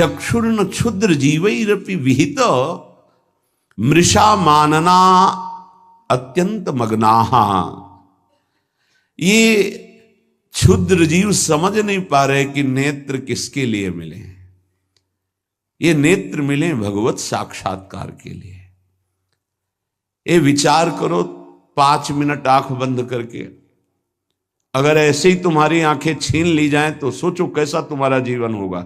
चक्षुर्न क्षुद्र जीवैरपि विहित मृषा मानना अत्यंत मग्नाः। ये क्षुद्र जीव समझ नहीं पा रहे कि नेत्र किसके लिए मिले। ये नेत्र मिले भगवत साक्षात्कार के लिए। ये विचार करो 5 मिनट आंख बंद करके, अगर ऐसे ही तुम्हारी आंखें छीन ली जाएं तो सोचो कैसा तुम्हारा जीवन होगा।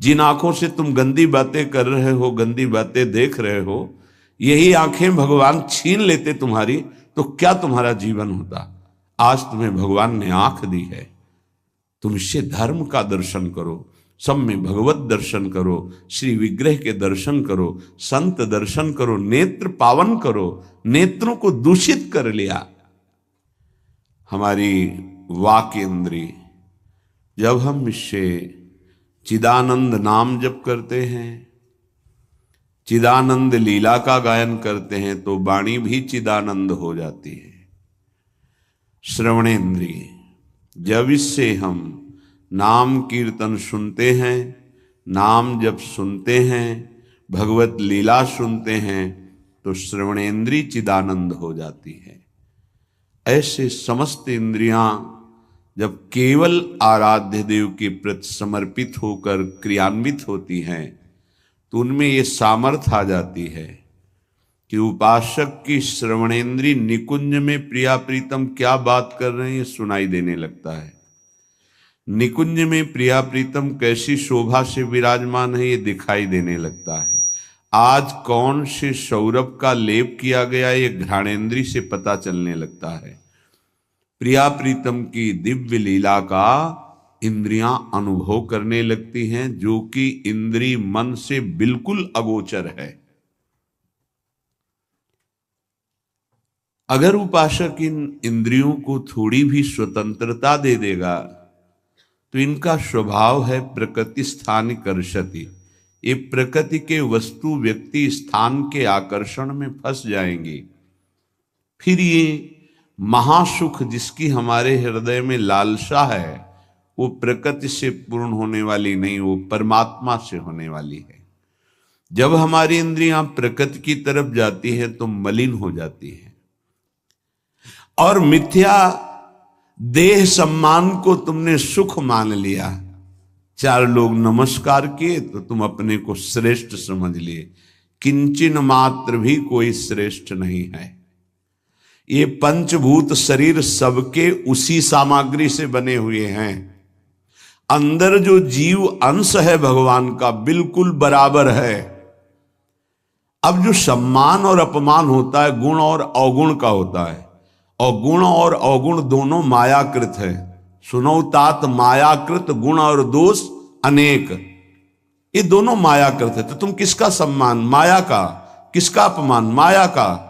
जिन आंखों से तुम गंदी बातें कर रहे हो, गंदी बातें देख रहे हो, यही आंखें भगवान छीन लेते तुम्हारी, तो क्या तुम्हारा जीवन होता। आज तुम्हें भगवान ने आंख दी है, तुम इससे धर्म का दर्शन करो, सब में भगवत दर्शन करो, श्री विग्रह के दर्शन करो, संत दर्शन करो, नेत्र पावन करो। नेत्रों को दूषित कर लिया हमारी वाक इंद्री। जब हम इससे चिदानंद नाम जप करते हैं, चिदानंद लीला का गायन करते हैं, तो वाणी भी चिदानंद हो जाती है। श्रवणेन्द्रिय, जब इससे हम नाम कीर्तन सुनते हैं, नाम जब सुनते हैं, भगवत लीला सुनते हैं, तो श्रवणेन्द्रिय चिदानंद हो जाती है। ऐसे समस्त इंद्रियां जब केवल आराध्य देव के प्रति समर्पित होकर क्रियान्वित होती हैं, तो उनमें ये सामर्थ्य आ जाती है कि उपासक की श्रवणेन्द्रिय निकुंज में प्रिया प्रीतम क्या बात कर रहे हैं ये सुनाई देने लगता है। निकुंज में प्रिया प्रीतम कैसी शोभा से विराजमान है ये दिखाई देने लगता है। आज कौन से सौरभ का लेप किया गया ये घ्राणेन्द्रिय से पता चलने लगता है। प्रिया प्रीतम की दिव्य लीला का इंद्रियां अनुभव करने लगती हैं, जो कि इंद्रिय मन से बिल्कुल अगोचर है। अगर उपासक इन इंद्रियों को थोड़ी भी स्वतंत्रता दे देगा, तो इनका स्वभाव है प्रकृति स्थान कर्षति। ये प्रकृति के वस्तु व्यक्ति स्थान के आकर्षण में फंस जाएंगी। फिर ये महासुख जिसकी हमारे हृदय में लालसा है, वो प्रकृति से पूर्ण होने वाली नहीं, वो परमात्मा से होने वाली है। जब हमारी इंद्रियां प्रकृति की तरफ जाती हैं तो मलिन हो जाती है, और मिथ्या देह सम्मान को तुमने सुख मान लिया। 4 लोग नमस्कार किए तो तुम अपने को श्रेष्ठ समझ लिए। किंचन मात्र भी कोई श्रेष्ठ नहीं है। ये पंचभूत शरीर सबके उसी सामग्री से बने हुए हैं। अंदर जो जीव अंश है भगवान का बिल्कुल बराबर है। अब जो सम्मान और अपमान होता है गुण और अवगुण का होता है, और गुण और अवगुण दोनों मायाकृत है। सुनो तात मायाकृत गुण और दोष अनेक, ये दोनों मायाकृत है। तो तुम किसका सम्मान? माया का। किसका अपमान? माया का।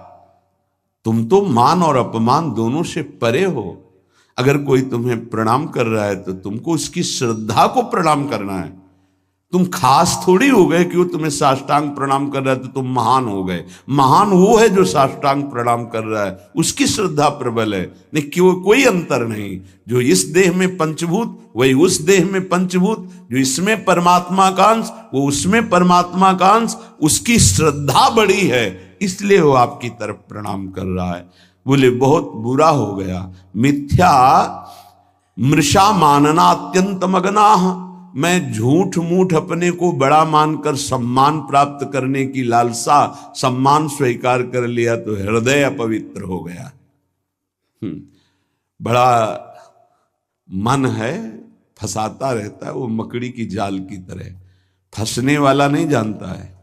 तुम तो मान और अपमान दोनों से परे हो। अगर कोई तुम्हें प्रणाम कर रहा है तो तुमको उसकी श्रद्धा को प्रणाम करना है। तुम खास थोड़ी हो गए कि वो तुम्हें साष्टांग प्रणाम कर रहा है तो तुम महान हो गए। महान वो है जो साष्टांग प्रणाम कर रहा है, उसकी श्रद्धा प्रबल है। नहीं कि वो कोई अंतर नहीं। जो इस देह में पंचभूत वही उस देह में पंचभूत, जो इसमें परमात्मा का अंश वो उसमें परमात्मा का अंश, उसकी श्रद्धा बड़ी है, इसलिए वो आपकी तरफ प्रणाम कर रहा है। बोले बहुत बुरा हो गया। मिथ्या मृषा मानना अत्यंत मग्नाः। मैं झूठ मूठ अपने को बड़ा मानकर सम्मान प्राप्त करने की लालसा, सम्मान स्वीकार कर लिया तो हृदय अपवित्र हो गया। बड़ा मन है, फंसाता रहता है, वो मकड़ी की जाल की तरह, फंसने वाला नहीं जानता है।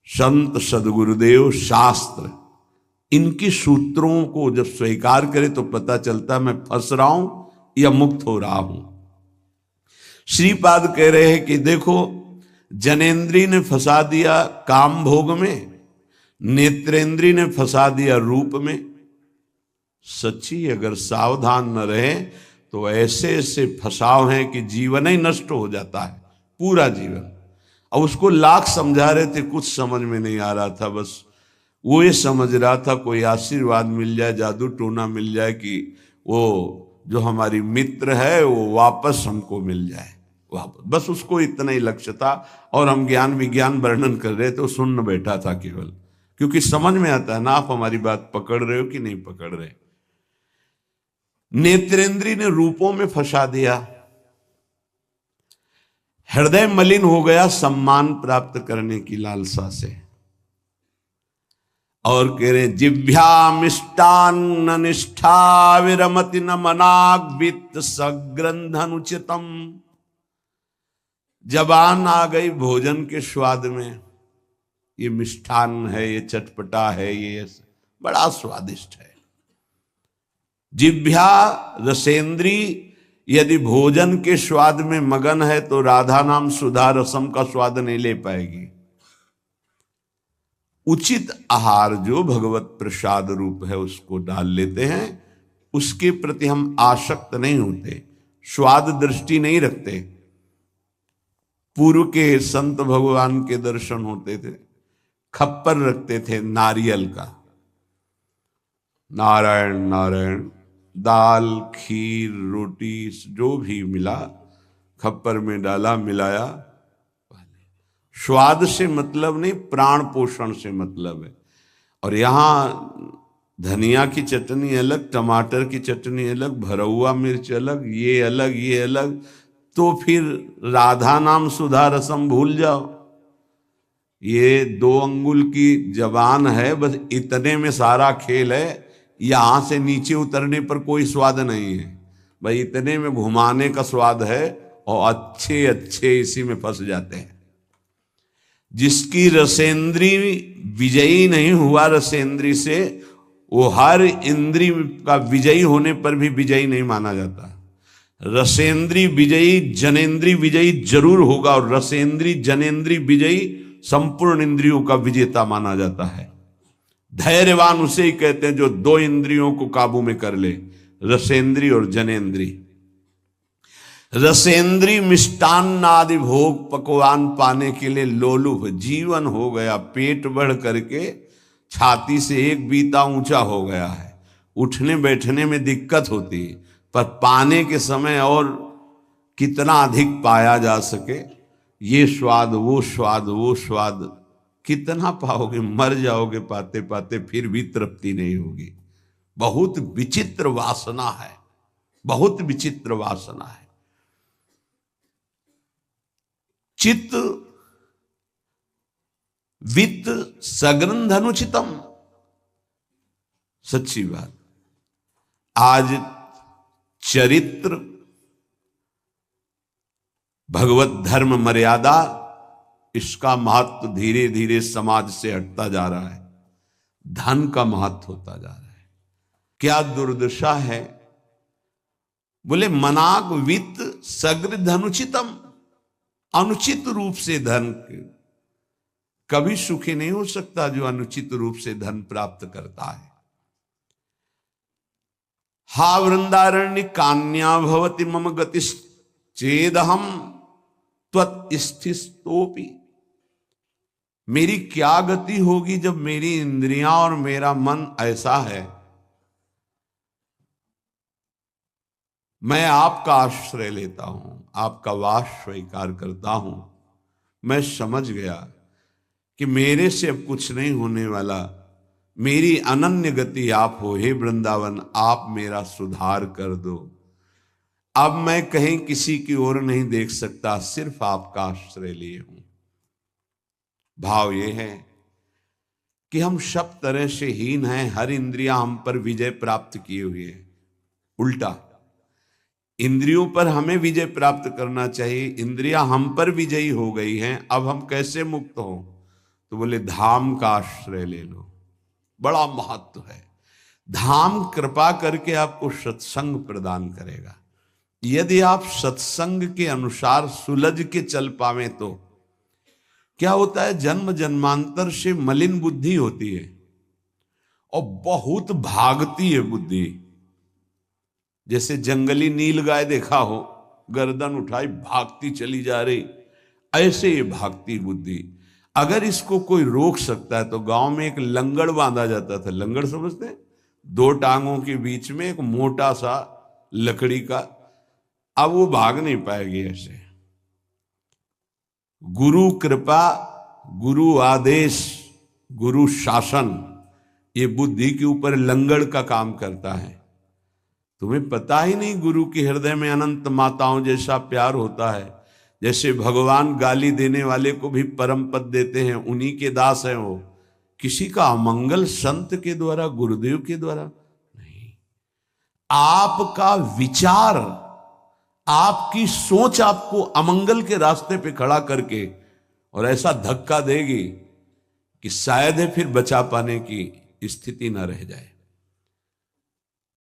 संत सदगुरुदेव शास्त्र इनकी सूत्रों को जब स्वीकार करे तो पता चलता है मैं फंस रहा हूं या मुक्त हो रहा हूं। श्रीपाद कह रहे हैं कि देखो, जनेन्द्री ने फंसा दिया काम भोग में, नेत्रेंद्री ने फंसा दिया रूप में। सच्ची अगर सावधान न रहे तो ऐसे ऐसे फंसाव हैं कि जीवन ही नष्ट हो जाता है, पूरा जीवन। अब उसको लाख समझा रहे थे, कुछ समझ में नहीं आ रहा था। बस वो ये समझ रहा था कोई आशीर्वाद मिल जाए, जादू टोना मिल जाए कि वो जो हमारी मित्र है वो वापस हमको मिल जाए। वापस, बस उसको इतना ही लक्ष्य था। और हम ज्ञान विज्ञान वर्णन कर रहे थे, सुन बैठा था केवल, क्योंकि समझ में आता है ना आप हमारी बात पकड़ रहे हो कि नहीं पकड़ रहे। नेत्रेंद्री ने रूपों में फंसा दिया, हृदय मलिन हो गया सम्मान प्राप्त करने की लालसा से। और कह रहे जिभ्या मिष्टान्न निष्ठा विरमति न मनाग वित्त सग्रंथनुचितम। जबान आ गई भोजन के स्वाद में, ये मिष्ठान्न है, ये चटपटा है, ये बड़ा स्वादिष्ट है। जिभ्या रसेंद्री यदि भोजन के स्वाद में मगन है तो राधा नाम सुधा रसम का स्वाद नहीं ले पाएगी। उचित आहार जो भगवत प्रसाद रूप है उसको डाल लेते हैं, उसके प्रति हम आसक्त नहीं होते, स्वाद दृष्टि नहीं रखते। पूर्व के संत भगवान के दर्शन होते थे, खप्पर रखते थे नारियल का, नारायण नारायण, दाल खीर रोटी जो भी मिला खप्पर में डाला मिलाया। स्वाद से मतलब नहीं, प्राण पोषण से मतलब है। और यहाँ धनिया की चटनी अलग, टमाटर की चटनी अलग, भरौआ मिर्च अलग, ये अलग ये अलग, तो फिर राधा नाम सुधा रसम भूल जाओ। ये 2 अंगुल की जबान है, बस इतने में सारा खेल है। यहां से नीचे उतरने पर कोई स्वाद नहीं है भाई, इतने में घुमाने का स्वाद है, और अच्छे अच्छे इसी में फंस जाते हैं। जिसकी रसेंद्री विजयी नहीं हुआ रसेंद्री से, वो हर इंद्री का विजयी होने पर भी विजयी नहीं माना जाता। रसेंद्री विजयी जनेन्द्री विजयी जरूर होगा, और रसेंद्री जनेन्द्री विजयी संपूर्ण इंद्रियों का विजेता माना जाता है। धैर्यवान उसे ही कहते हैं जो 2 इंद्रियों को काबू में कर ले, रसेंद्री और जनेन्द्री। रसेंद्री मिष्टान्न आदि भोग पकवान पाने के लिए लोलुप जीवन हो गया, पेट बढ़ करके छाती से 1 बीता ऊंचा हो गया है। उठने बैठने में दिक्कत होती है, पर पाने के समय और कितना अधिक पाया जा सके, ये स्वाद वो स्वाद वो स्वाद कितना पाओगे, मर जाओगे पाते पाते, फिर भी तृप्ति नहीं होगी। बहुत विचित्र वासना है, बहुत विचित्र वासना है। चित्त वित्त सग्रंथ अनुचितम, सच्ची बात। आज चरित्र भगवत धर्म मर्यादा, इसका महत्व धीरे धीरे समाज से हटता जा रहा है, धन का महत्व होता जा रहा है। क्या दुर्दशा है। बोले मनाग वित्त सग्र धनुचितम, अनुचित रूप से धन कभी सुखी नहीं हो सकता जो अनुचित रूप से धन प्राप्त करता है। हा वृंदारण्य कान्या भवति मम गतिश्चेदहम त्वत्स्थितोपि। मेरी क्या गति होगी जब मेरी इंद्रियां और मेरा मन ऐसा है। मैं आपका आश्रय लेता हूं, आपका वास स्वीकार करता हूं। मैं समझ गया कि मेरे से अब कुछ नहीं होने वाला, मेरी अनन्य गति आप हो। हे वृंदावन, आप मेरा सुधार कर दो। अब मैं कहीं किसी की ओर नहीं देख सकता, सिर्फ आपका आश्रय लिए हूं। भाव ये है कि हम सब तरह से हीन हैं, हर इंद्रियां हम पर विजय प्राप्त किए हुए हैं। उल्टा इंद्रियों पर हमें विजय प्राप्त करना चाहिए, इंद्रियां हम पर विजयी हो गई हैं। अब हम कैसे मुक्त हो, तो बोले धाम का आश्रय ले लो। बड़ा महत्व है। धाम कृपा करके आपको सत्संग प्रदान करेगा। यदि आप सत्संग के अनुसार सुलझ के चल पावे तो क्या होता है, जन्म जन्मांतर से मलिन बुद्धि होती है और बहुत भागती है बुद्धि। जैसे जंगली नील गाय देखा हो, गर्दन उठाई भागती चली जा रही, ऐसे ये भागती बुद्धि। अगर इसको कोई रोक सकता है तो गांव में एक लंगड़ बांधा जाता था। लंगड़ समझते हैं, 2 टांगों के बीच में एक मोटा सा लकड़ी का। अब वो भाग नहीं पाएगी ऐसे। गुरु कृपा, गुरु आदेश, गुरु शासन, ये बुद्धि के ऊपर लंगड़ का काम करता है। तुम्हें पता ही नहीं गुरु के हृदय में अनंत माताओं जैसा प्यार होता है। जैसे भगवान गाली देने वाले को भी परम पद देते हैं, उन्हीं के दास हैं वो। किसी का अमंगल संत के द्वारा, गुरुदेव के द्वारा नहीं। आपका विचार, आपकी सोच आपको अमंगल के रास्ते पे खड़ा करके और ऐसा धक्का देगी कि शायद है फिर बचा पाने की स्थिति न रह जाए।